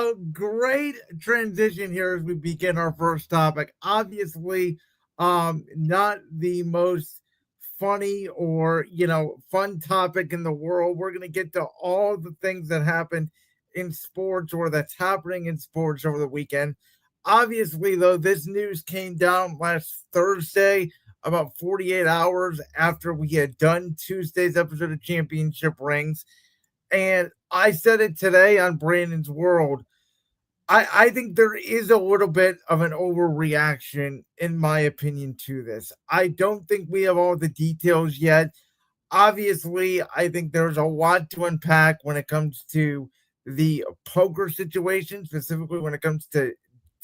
So great transition here as we begin our first topic. Obviously, not the most funny or fun topic in the world. We're gonna get to all the things that happened in sports or that's happening in sports over the weekend. Obviously, though, this news came down last Thursday, about 48 hours after we had done Tuesday's episode of Championship Rings. And I said it today on Brandon's World. I think there is a little bit of an overreaction, in my opinion, to this. I don't think we have all the details yet. Obviously, I think there's a lot to unpack when it comes to the poker situation, specifically when it comes to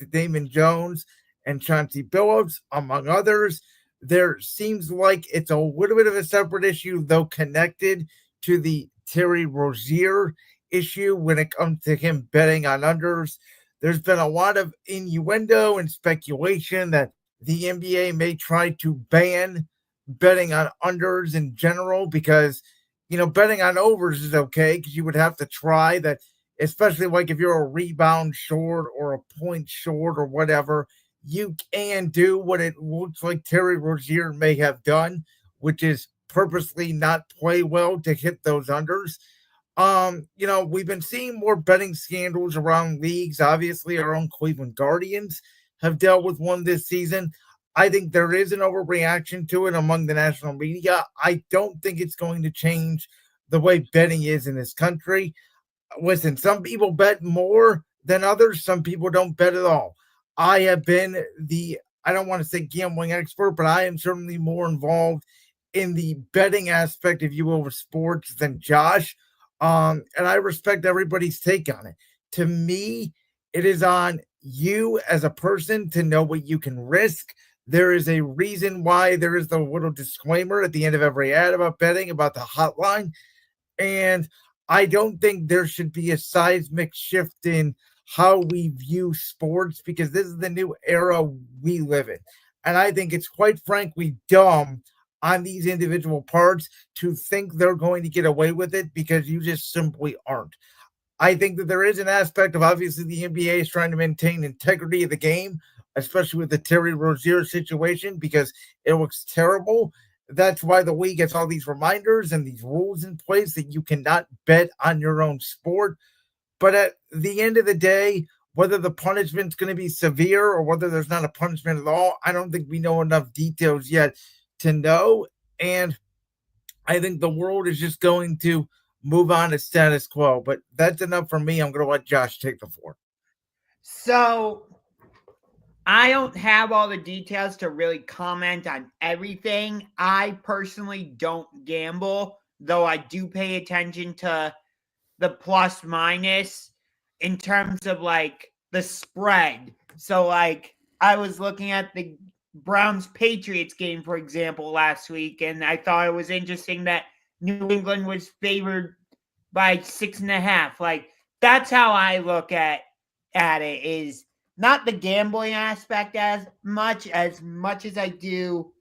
Damon Jones and Chauncey Billups, among others. There seems like it's a little bit of a separate issue, though connected to the Terry Rozier issue when it comes to him betting on unders. There's been a lot of innuendo and speculation that the NBA may try to ban betting on unders in general because, betting on overs is okay because you would have to try that, especially like if you're a rebound short or a point short or whatever. You can do what it looks like Terry Rozier may have done, which is purposely not play well to hit those unders. We've been seeing more betting scandals around leagues. Obviously, our own Cleveland Guardians have dealt with one this season. I think there is an overreaction to it among the national media. I don't think it's going to change the way betting is in this country. Listen, some people bet more than others. Some people don't bet at all. I have been I don't want to say gambling expert, but I am certainly more involved in the betting aspect, if you will, of sports than Josh. And I respect everybody's take on it. To me, it is on you as a person to know what you can risk. There is a reason why there is the little disclaimer at the end of every ad about betting, about the hotline. And I don't think there should be a seismic shift in how we view sports because this is the new era we live in. And I think it's quite frankly dumb on these individual parts to think they're going to get away with it because you just simply aren't. I think that there is an aspect of obviously the NBA is trying to maintain integrity of the game, especially with the Terry Rozier situation, because it looks terrible. That's why the league gets all these reminders and these rules in place that you cannot bet on your own sport. But at the end of the day, whether the punishment's going to be severe or whether there's not a punishment at all, I don't think we know enough details yet to know. And I think the world is just going to move on to status quo. But that's enough for me. I'm going to let Josh take the floor. So I don't have all the details to really comment on everything. I personally don't gamble, though I do pay attention to the plus minus in terms of like the spread. So like I was looking at the Browns Patriots game, for example, last week, and I thought it was interesting that New England was favored by 6.5. Like that's how I look at it, is not the gambling aspect as much as I do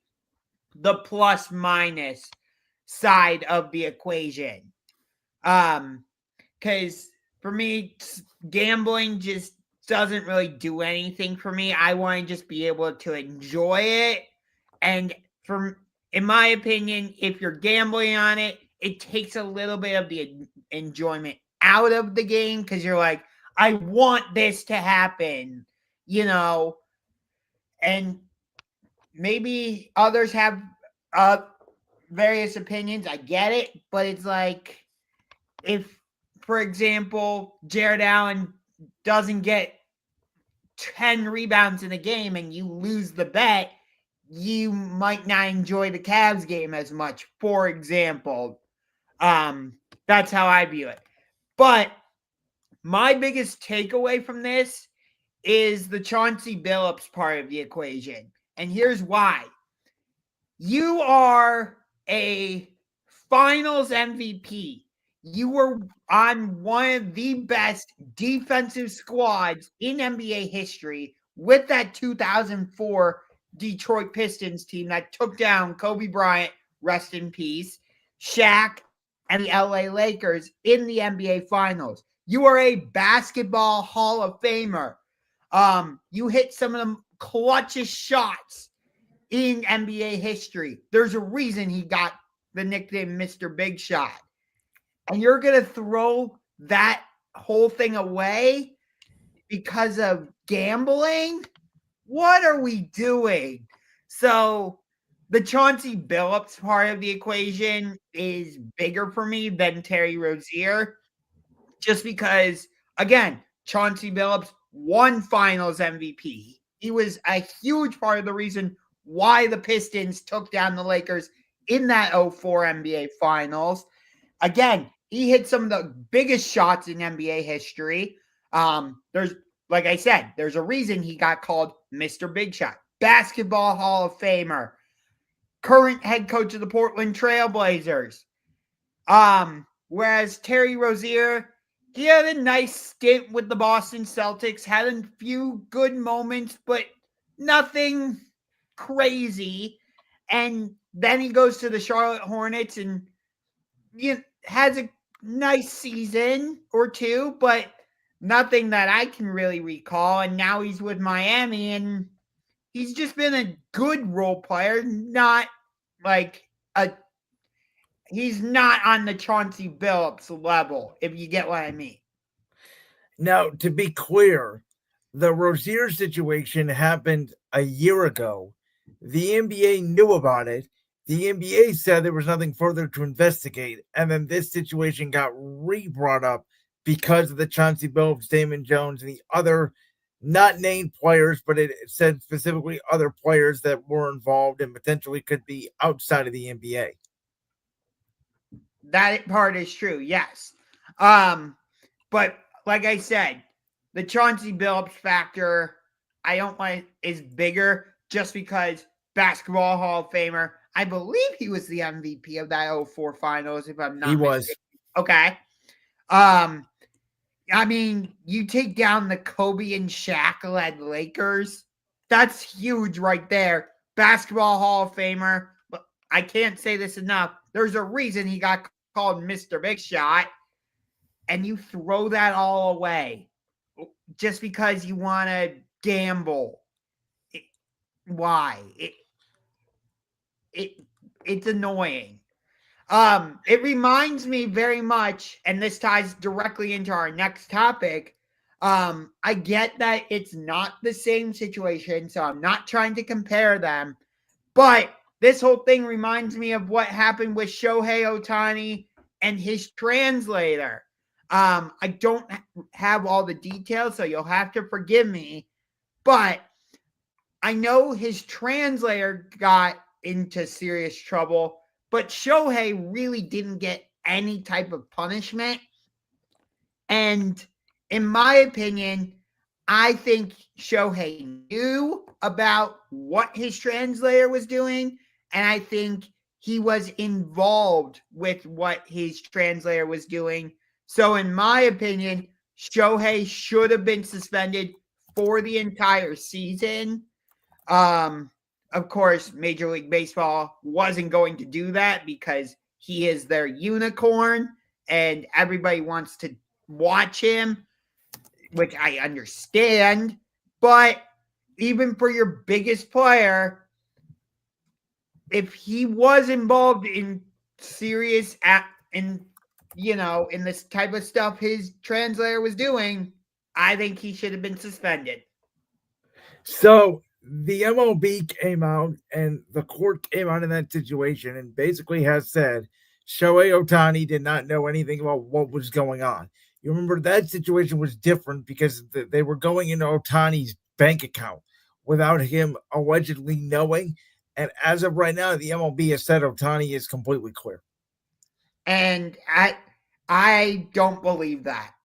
the plus minus side of the equation. Because for me, gambling just doesn't really do anything for me. I want to just be able to enjoy it. And in my opinion, if you're gambling on it, it takes a little bit of the enjoyment out of the game because you're like, I want this to happen, and maybe others have various opinions. I get it, but it's like if, for example, Jared Allen doesn't get 10 rebounds in a game and you lose the bet, you might not enjoy the Cavs game as much, for example. That's how I view it. But my biggest takeaway from this is the Chauncey Billups part of the equation. And here's why. You are a finals MVP. You were on one of the best defensive squads in NBA history with that 2004 Detroit Pistons team that took down Kobe Bryant, rest in peace, Shaq, and the LA Lakers in the NBA Finals. You are a basketball Hall of Famer. You hit some of the clutchest shots in NBA history. There's a reason he got the nickname Mr. Big Shot. And you're going to throw that whole thing away because of gambling? What are we doing? So the Chauncey Billups part of the equation is bigger for me than Terry Rozier, just because, again, Chauncey Billups won Finals MVP. He was a huge part of the reason why the Pistons took down the Lakers in that 04 NBA Finals. Again, he hit some of the biggest shots in NBA history. There's, like I said, there's a reason he got called Mr. Big Shot. Basketball Hall of Famer. Current head coach of the Portland Trailblazers. Whereas Terry Rozier, he had a nice stint with the Boston Celtics, had a few good moments, but nothing crazy. And then he goes to the Charlotte Hornets and has a nice season or two, but nothing that I can really recall. And now he's with Miami, and he's just been a good role player, not like he's not on the Chauncey Billups level, if you get what I mean. Now, to be clear, the Rozier situation happened a year ago. The NBA knew about it. The NBA said there was nothing further to investigate, and then this situation got re-brought up because of the Chauncey Billups, Damon Jones, and the other not named players, but it said specifically other players that were involved and potentially could be outside of the NBA. That part is true, yes. But like I said, the Chauncey Billups factor, I don't like, is bigger just because basketball Hall of Famer. I believe he was the MVP of that 04 Finals, if I'm not mistaken. Was. Okay. I mean, you take down the Kobe and Shaq-led Lakers. That's huge right there. Basketball Hall of Famer. But I can't say this enough. There's a reason he got called Mr. Big Shot. And you throw that all away just because you want to gamble. Why? It's annoying. It reminds me very much, and this ties directly into our next topic. I get that it's not the same situation, so I'm not trying to compare them, but this whole thing reminds me of what happened with Shohei Ohtani and his translator. I don't have all the details, so you'll have to forgive me, but I know his translator got into serious trouble, but Shohei really didn't get any type of punishment. And in my opinion, I think Shohei knew about what his translator was doing, and I think he was involved with what his translator was doing. So in my opinion, Shohei should have been suspended for the entire season. Of course, Major League Baseball wasn't going to do that because he is their unicorn and everybody wants to watch him, which I understand. But even for your biggest player, if he was involved in serious in this type of stuff his translator was doing, I think he should have been suspended. So the MLB came out and the court came out in that situation and basically has said Shohei Ohtani did not know anything about what was going on. You remember that situation was different because they were going into Ohtani's bank account without him allegedly knowing. And as of right now, the MLB has said Ohtani is completely clear. And I don't believe that.